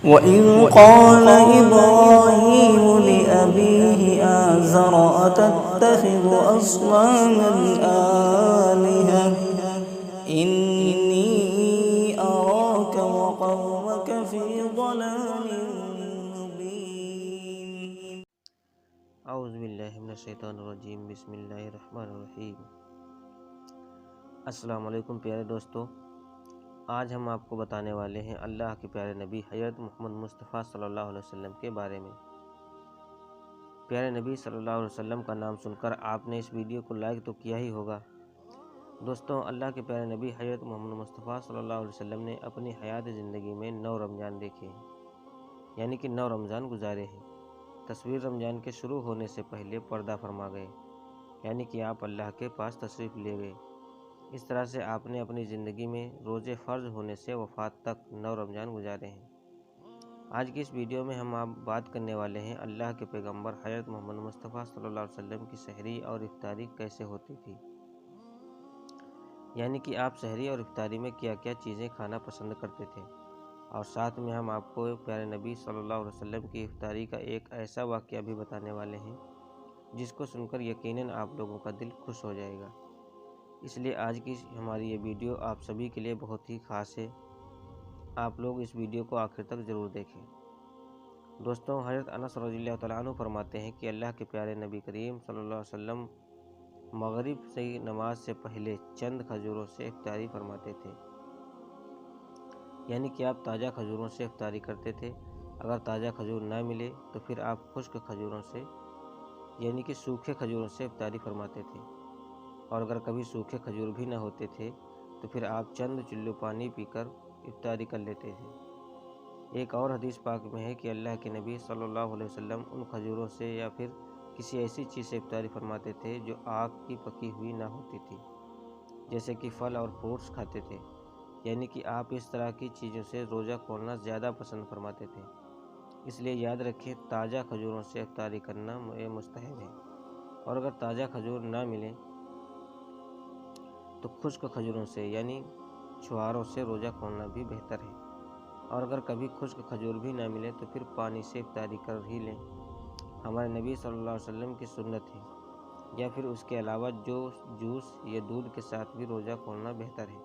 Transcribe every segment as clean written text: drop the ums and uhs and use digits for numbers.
وَإِذْ قَالَ إِبْرَاهِيمُ لِأَبِيهِ آزَرَ أَتَتَّخِذُ أَصْنَامًا آلِهَةً إِنِّي أَرَاكَ وَقَوْمَكَ فِي ضَلَالٍ مُّبِينٍ۔ اعوذ باللہ من الشیطان الرجیم، بسم اللہ الرحمن الرحیم۔ السلام علیکم پیارے دوستو، آج ہم آپ کو بتانے والے ہیں اللہ کے پیارے نبی حضرت محمد مصطفیٰ صلی اللہ علیہ وسلم کے بارے میں۔ پیارے نبی صلی اللہ علیہ وسلم کا نام سن کر آپ نے اس ویڈیو کو لائک تو کیا ہی ہوگا۔ دوستوں، اللہ کے پیارے نبی حضرت محمد مصطفیٰ صلی اللہ علیہ وسلم نے اپنی حیات زندگی میں 9 رمضان دیکھے ہیں، یعنی کہ 9 رمضان گزارے ہیں۔ تصویر رمضان کے شروع ہونے سے پہلے پردہ فرما گئے، یعنی کہ آپ اللہ کے پاس تشریف لے گئے۔ اس طرح سے آپ نے اپنی زندگی میں روزے فرض ہونے سے وفات تک 9 رمضان گزارے ہیں۔ آج کی اس ویڈیو میں ہم آپ بات کرنے والے ہیں اللہ کے پیغمبر حضرت محمد مصطفیٰ صلی اللہ علیہ وسلم کی سحری اور افطاری کیسے ہوتی تھی، یعنی کہ آپ سحری اور افطاری میں کیا کیا چیزیں کھانا پسند کرتے تھے، اور ساتھ میں ہم آپ کو پیارے نبی صلی اللہ علیہ وسلم کی افطاری کا ایک ایسا واقعہ بھی بتانے والے ہیں جس کو سن کر یقیناً آپ لوگوں کا دل خوش ہو جائے گا۔ اس لیے آج کی ہماری یہ ویڈیو آپ سبھی کے لیے بہت ہی خاص ہے، آپ لوگ اس ویڈیو کو آخر تک ضرور دیکھیں۔ دوستوں، حضرت انس رضی اللہ تعالیٰ عنہ فرماتے ہیں کہ اللہ کے پیارے نبی کریم صلی اللہ علیہ وسلم مغرب سے نماز سے پہلے چند کھجوروں سے افطاری فرماتے تھے، یعنی کہ آپ تازہ کھجوروں سے افطاری کرتے تھے۔ اگر تازہ کھجور نہ ملے تو پھر آپ خشک کھجوروں سے، یعنی کہ سوکھے کھجوروں سے افطاری فرماتے تھے، اور اگر کبھی سوکھے کھجور بھی نہ ہوتے تھے تو پھر آپ چند چلو پانی پی کر افطاری کر لیتے تھے۔ ایک اور حدیث پاک میں ہے کہ اللہ کے نبی صلی اللہ علیہ وسلم ان کھجوروں سے یا پھر کسی ایسی چیز سے افطاری فرماتے تھے جو آگ کی پکی ہوئی نہ ہوتی تھی، جیسے کہ پھل اور فروٹس کھاتے تھے، یعنی کہ آپ اس طرح کی چیزوں سے روزہ کھولنا زیادہ پسند فرماتے تھے۔ اس لیے یاد رکھیں، تازہ کھجوروں سے افطاری کرنا مستحب ہے، اور اگر تازہ کھجور نہ ملے تو خشک کھجوروں سے، یعنی چھہاروں سے روزہ کھولنا بھی بہتر ہے، اور اگر کبھی خشک کھجور بھی نہ ملے تو پھر پانی سے افطاری کر ہی لیں، ہمارے نبی صلی اللہ علیہ وسلم کی سنت ہے، یا پھر اس کے علاوہ جوس یا دودھ کے ساتھ بھی روزہ کھولنا بہتر ہے۔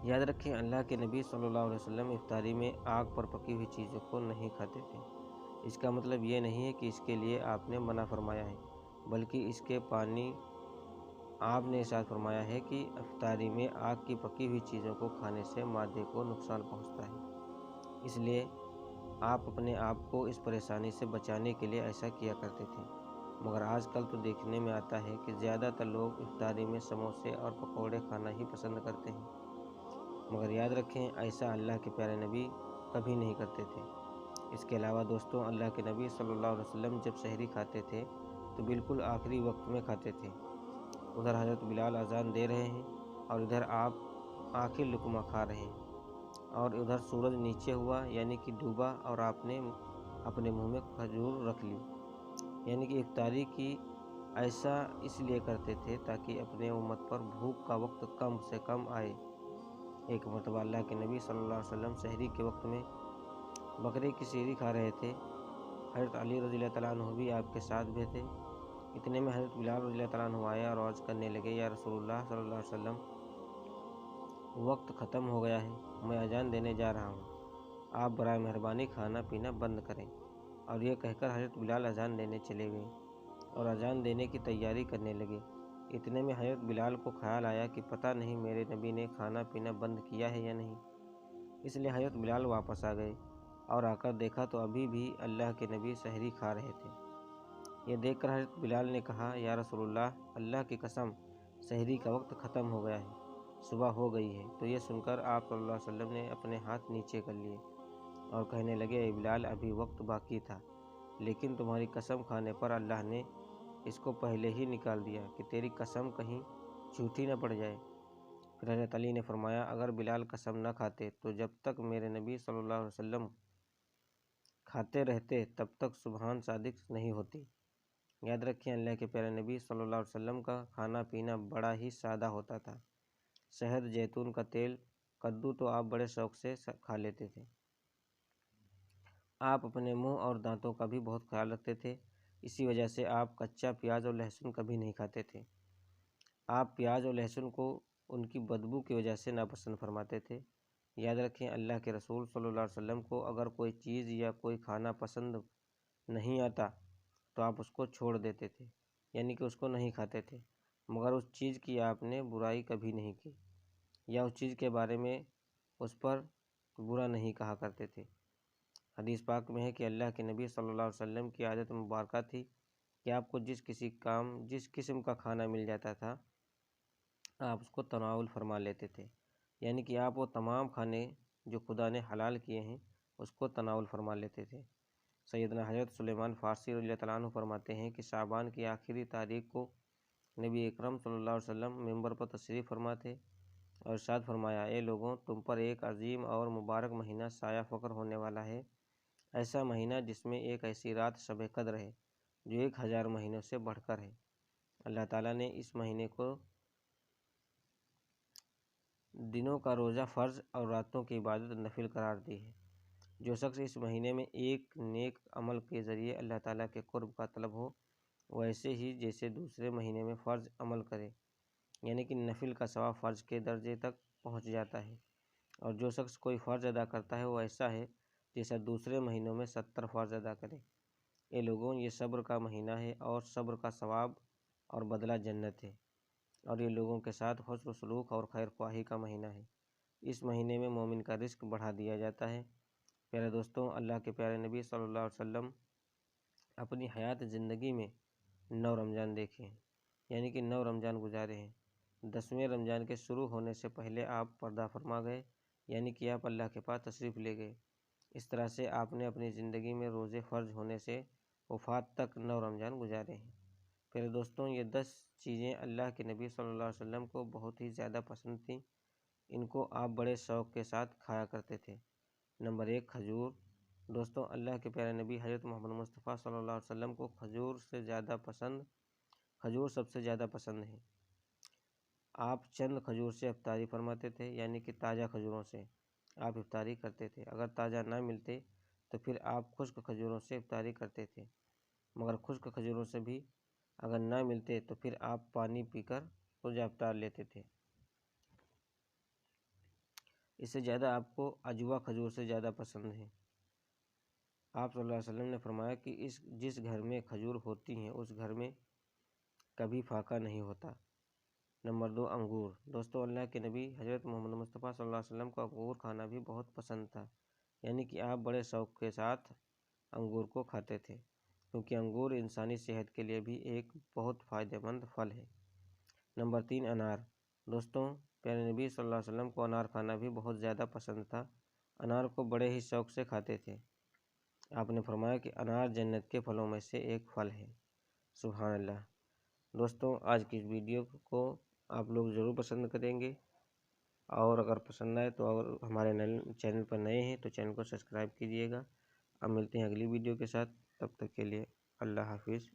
یاد رکھیں، اللہ کے نبی صلی اللہ علیہ وسلم افطاری میں آگ پر پکی ہوئی چیزوں کو نہیں کھاتے تھے۔ اس کا مطلب یہ نہیں ہے کہ اس کے لیے آپ نے منع فرمایا ہے، بلکہ اس کے پانی آپ نے ارشاد فرمایا ہے کہ افطاری میں آگ کی پکی ہوئی چیزوں کو کھانے سے معدے کو نقصان پہنچتا ہے، اس لیے آپ اپنے آپ کو اس پریشانی سے بچانے کے لیے ایسا کیا کرتے تھے۔ مگر آج کل تو دیکھنے میں آتا ہے کہ زیادہ تر لوگ افطاری میں سموسے اور پکوڑے کھانا ہی پسند کرتے ہیں، مگر یاد رکھیں ایسا اللہ کے پیارے نبی کبھی نہیں کرتے تھے۔ اس کے علاوہ دوستوں، اللہ کے نبی صلی اللہ علیہ وسلم جب سحری کھاتے تھے تو بالکل آخری وقت میں کھاتے تھے۔ ادھر حضرت بلال اذان دے رہے ہیں اور ادھر آپ آخر لقمہ کھا رہے ہیں، اور ادھر سورج نیچے ہوا یعنی کہ ڈوبا اور آپ نے اپنے منہ میں کھجور رکھ لی، یعنی کہ افطاری کی ایسا اس لیے کرتے تھے تاکہ اپنے امت پر بھوک کا وقت کم سے کم آئے۔ ایک مرتبہ اللہ کے نبی صلی اللہ علیہ وسلم سحری کے وقت میں بکرے کی سحری کھا رہے تھے، حضرت علی رضی اللہ تعالیٰ عنہ بھی آپ کے ساتھ بھی تھے۔ اتنے میں حضرت بلال رضی اللہ تعالیٰ عنہ آئے اور عرض کرنے لگے، یا رسول اللہ صلی اللہ علیہ وسلم، وقت ختم ہو گیا ہے، میں اذان دینے جا رہا ہوں، آپ برائے مہربانی کھانا پینا بند کریں۔ اور یہ کہہ کر حضرت بلال اذان دینے چلے گئے اور اذان دینے کی تیاری کرنے لگے۔ اتنے میں حضرت بلال کو خیال آیا کہ پتہ نہیں میرے نبی نے کھانا پینا بند کیا ہے یا نہیں، اس لیے حضرت بلال واپس آ گئے اور آ کر دیکھا تو ابھی بھی اللہ کے نبی سحری کھا رہے تھے۔ یہ دیکھ کر حضرت بلال نے کہا، یا رسول اللہ، اللہ کی قسم سحری کا وقت ختم ہو گیا ہے، صبح ہو گئی ہے۔ تو یہ سن کر آپ صلی اللہ علیہ وسلم نے اپنے ہاتھ نیچے کر لیے اور کہنے لگے، اے بلال، ابھی وقت باقی تھا، لیکن تمہاری قسم کھانے پر اللہ نے اس کو پہلے ہی نکال دیا کہ تیری قسم کہیں جھوٹی نہ پڑ جائے۔ پھر حضرت علی نے فرمایا، اگر بلال قسم نہ کھاتے تو جب تک میرے نبی صلی اللہ علیہ وسلم کھاتے رہتے تب تک سبحان صادق نہیں ہوتی۔ یاد رکھیں، اللہ کے پیارے نبی صلی اللہ علیہ وسلم کا کھانا پینا بڑا ہی سادہ ہوتا تھا۔ شہد، زیتون کا تیل، کدو تو آپ بڑے شوق سے کھا لیتے تھے، آپ اپنے منہ اور دانتوں کا بھی بہت خیال رکھتے تھے، اسی وجہ سے آپ کچا پیاز اور لہسن کبھی نہیں کھاتے تھے۔ آپ پیاز اور لہسن کو ان کی بدبو کی وجہ سے ناپسند فرماتے تھے۔ یاد رکھیں، اللہ کے رسول صلی اللہ علیہ وسلم کو اگر کوئی چیز یا کوئی کھانا پسند نہیں آتا تو آپ اس کو چھوڑ دیتے تھے، یعنی کہ اس کو نہیں کھاتے تھے، مگر اس چیز کی آپ نے برائی کبھی نہیں کی یا اس چیز کے بارے میں اس پر برا نہیں کہا کرتے تھے۔ حدیث پاک میں ہے کہ اللہ کے نبی صلی اللہ علیہ وسلم کی عادت مبارکہ تھی کہ آپ کو جس قسم کا کھانا مل جاتا تھا آپ اس کو تناول فرما لیتے تھے، یعنی کہ آپ وہ تمام کھانے جو خدا نے حلال کیے ہیں اس کو تناول فرما لیتے تھے۔ سیدنا حضرت سلیمان فارسی رضی اللہ تعالیٰ عنہ فرماتے ہیں کہ شعبان کی آخری تاریخ کو نبی اکرم صلی اللہ علیہ وسلم ممبر پر تشریف فرما تھے اور ارشاد فرمایا، اے لوگوں، تم پر ایک عظیم اور مبارک مہینہ سایہ فخر ہونے والا ہے، ایسا مہینہ جس میں ایک ایسی رات شب قدر ہے جو 1000 مہینوں سے بڑھ کر ہے۔ اللہ تعالیٰ نے اس مہینے کو دنوں کا روزہ فرض اور راتوں کی عبادت نفل قرار دی ہے۔ جو شخص اس مہینے میں ایک نیک عمل کے ذریعے اللہ تعالیٰ کے قرب کا طلب ہو، وہ ایسے ہی جیسے دوسرے مہینے میں فرض عمل کرے، یعنی کہ نفل کا ثواب فرض کے درجے تک پہنچ جاتا ہے، اور جو شخص کوئی فرض ادا کرتا ہے وہ ایسا ہے جیسا دوسرے مہینوں میں 70 فرض ادا کرے۔ اے لوگوں، یہ صبر کا مہینہ ہے اور صبر کا ثواب اور بدلہ جنت ہے، اور یہ لوگوں کے ساتھ حسن سلوک اور خیر خواہی کا مہینہ ہے۔ اس مہینے میں مومن کا رزق بڑھا دیا جاتا ہے۔ پیارے دوستوں، اللہ کے پیارے نبی صلی اللہ علیہ وسلم اپنی حیات زندگی میں 9 رمضان دیکھے ہیں، یعنی کہ 9 رمضان گزارے ہیں۔ 10ویں رمضان کے شروع ہونے سے پہلے آپ پردہ فرما گئے، یعنی کہ آپ اللہ کے پاس تشریف لے گئے۔ اس طرح سے آپ نے اپنی زندگی میں روزے فرض ہونے سے وفات تک 9 رمضان گزارے ہیں۔ پھر دوستوں، یہ 10 چیزیں اللہ کے نبی صلی اللہ علیہ وسلم کو بہت ہی زیادہ پسند تھیں، ان کو آپ بڑے شوق کے ساتھ کھایا کرتے تھے۔ نمبر 1، کھجور۔ دوستوں، اللہ کے پیارے نبی حضرت محمد مصطفیٰ صلی اللہ علیہ وسلم کو کھجور سب سے زیادہ پسند ہے۔ آپ چند کھجور سے افطاری فرماتے تھے، یعنی کہ تازہ کھجوروں سے آپ افطاری کرتے تھے۔ اگر تازہ نہ ملتے تو پھر آپ خشک کھجوروں سے افطاری کرتے تھے، مگر خشک کھجوروں سے بھی اگر نہ ملتے تو پھر آپ پانی پی کر روزہ افطار لیتے تھے۔ اس سے زیادہ آپ کو عجوا کھجور سے زیادہ پسند ہے۔ آپ صلی اللہ علیہ وسلم نے فرمایا کہ جس گھر میں کھجور ہوتی ہیں اس گھر میں کبھی فاقہ نہیں ہوتا۔ نمبر 2، انگور۔ دوستو، اللہ کے نبی حضرت محمد مصطفیٰ صلی اللہ علیہ وسلم کو انگور کھانا بھی بہت پسند تھا، یعنی کہ آپ بڑے شوق کے ساتھ انگور کو کھاتے تھے، کیونکہ انگور انسانی صحت کے لیے بھی ایک بہت فائدہ مند پھل ہے۔ نمبر 3، انار۔ دوستوں، پیارے نبی صلی اللہ علیہ وسلم کو انار کھانا بھی بہت زیادہ پسند تھا، انار کو بڑے ہی شوق سے کھاتے تھے۔ آپ نے فرمایا کہ انار جنت کے پھلوں میں سے ایک پھل ہے۔ سبحان اللہ۔ دوستوں، آج کی ویڈیو کو آپ لوگ ضرور پسند کریں گے، اور اگر پسند آئے تو اگر ہمارے چینل پر نئے ہیں تو چینل کو سبسکرائب کیجیے گا۔ اب ملتے ہیں اگلی ویڈیو کے ساتھ، تب تک کے لیے اللہ حافظ۔